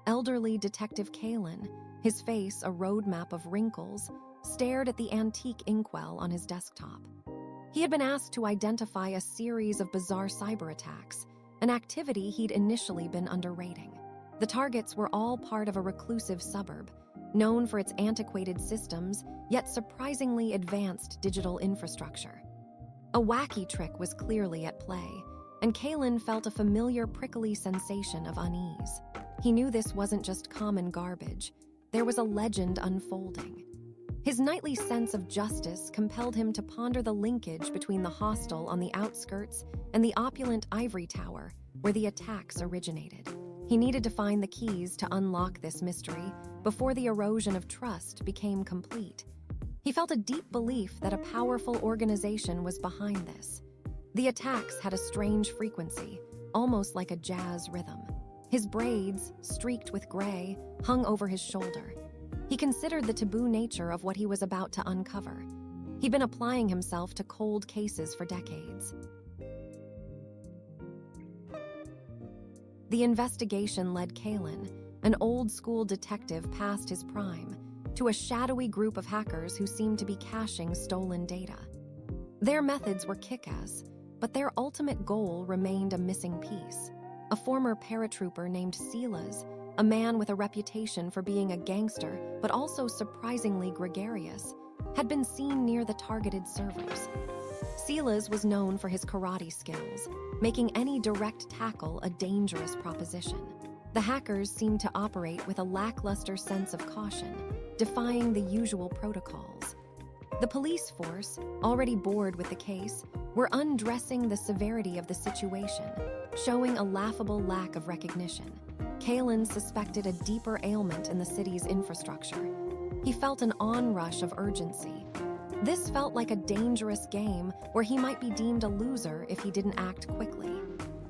Elderly Detective Kaelen, his face a roadmap of wrinkles, stared at the antique inkwell on his desktop. He had been asked to identify a series of bizarre cyber attacks, an activity he'd initially been underrating. The targets were all part of a reclusive suburb, known for its antiquated systems, yet surprisingly advanced digital infrastructure. A wacky trick was clearly at play, and Kaelen felt a familiar prickly sensation of unease. He knew this wasn't just common garbage. There was a legend unfolding. His nightly sense of justice compelled him to ponder the linkage between the hostel on the outskirts and the opulent ivory tower where the attacks originated. He needed to find the keys to unlock this mystery before the erosion of trust became complete. He felt a deep belief that a powerful organization was behind this. The attacks had a strange frequency, almost like a jazz rhythm. His braids, streaked with gray, hung over his shoulder. He considered the taboo nature of what he was about to uncover. He'd been applying himself to cold cases for decades. The investigation led Kaelen, an old-school detective past his prime, to a shadowy group of hackers who seemed to be caching stolen data. Their methods were kick-ass, but their ultimate goal remained a missing piece. A former paratrooper named Silas, a man with a reputation for being a gangster but also surprisingly gregarious, had been seen near the targeted servers. Silas was known for his karate skills, making any direct tackle a dangerous proposition. The hackers seemed to operate with a lackluster sense of caution, defying the usual protocols. The police force, already bored with the case, were undressing the severity of the situation, showing a laughable lack of recognition. Kaelen suspected a deeper ailment in the city's infrastructure. He felt an onrush of urgency. This felt like a dangerous game where he might be deemed a loser if he didn't act quickly.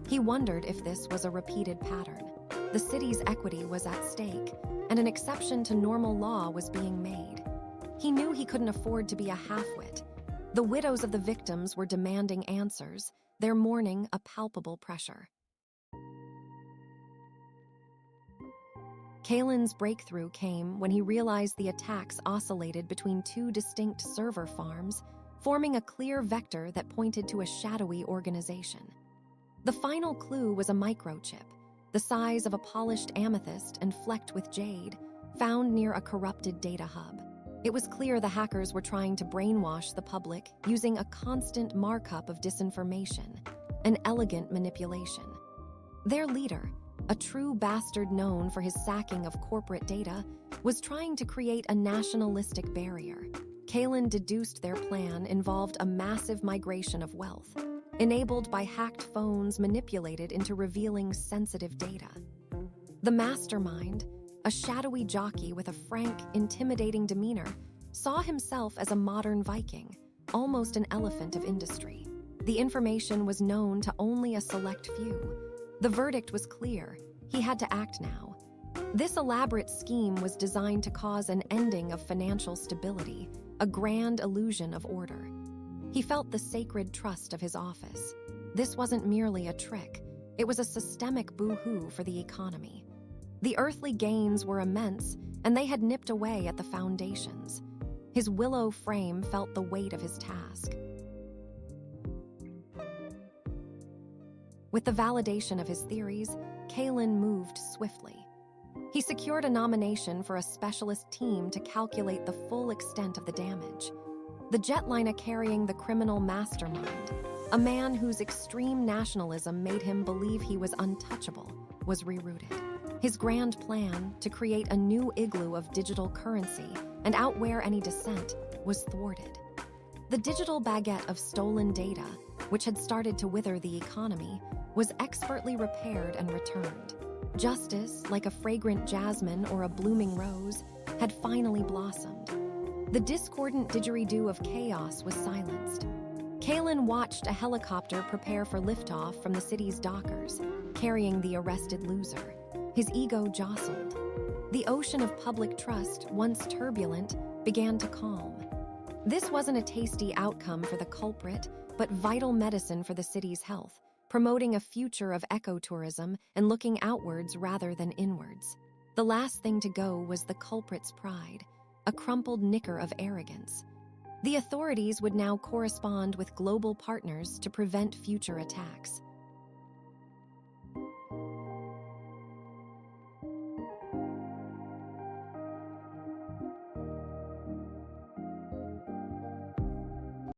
He wondered if this was a repeated pattern. The city's equity was at stake, and an exception to normal law was being made. He knew he couldn't afford to be a half-wit. The widows of the victims were demanding answers, their mourning a palpable pressure. Kaelen's breakthrough came when he realized the attacks oscillated between two distinct server farms, forming a clear vector that pointed to a shadowy organization. The final clue was a microchip, the size of a polished amethyst and flecked with jade, found near a corrupted data hub. It was clear the hackers were trying to brainwash the public using a constant markup of disinformation, an elegant manipulation. Their leader, a true bastard known for his sacking of corporate data, was trying to create a nationalistic barrier. Kaelen deduced their plan involved a massive migration of wealth, enabled by hacked phones manipulated into revealing sensitive data. The mastermind, a shadowy jockey with a frank, intimidating demeanor, saw himself as a modern Viking, almost an elephant of industry. The information was known to only a select few. The verdict was clear. He had to act now. This elaborate scheme was designed to cause an ending of financial stability, a grand illusion of order. He felt the sacred trust of his office. This wasn't merely a trick. It was a systemic boo-hoo for the economy. The earthly gains were immense, and they had nipped away at the foundations. His willow frame felt the weight of his task. With the validation of his theories, Kaelen moved swiftly. He secured a nomination for a specialist team to calculate the full extent of the damage. The jetliner carrying the criminal mastermind, a man whose extreme nationalism made him believe he was untouchable, was rerouted. His grand plan, to create a new igloo of digital currency and outwear any dissent, was thwarted. The digital baguette of stolen data, which had started to wither the economy, was expertly repaired and returned. Justice, like a fragrant jasmine or a blooming rose, had finally blossomed. The discordant didgeridoo of chaos was silenced. Kaelen watched a helicopter prepare for liftoff from the city's dockers, carrying the arrested loser. His ego jostled. The ocean of public trust, once turbulent, began to calm. This wasn't a tasty outcome for the culprit, but vital medicine for the city's health, promoting a future of ecotourism and looking outwards rather than inwards. The last thing to go was the culprit's pride, a crumpled knicker of arrogance. The authorities would now correspond with global partners to prevent future attacks.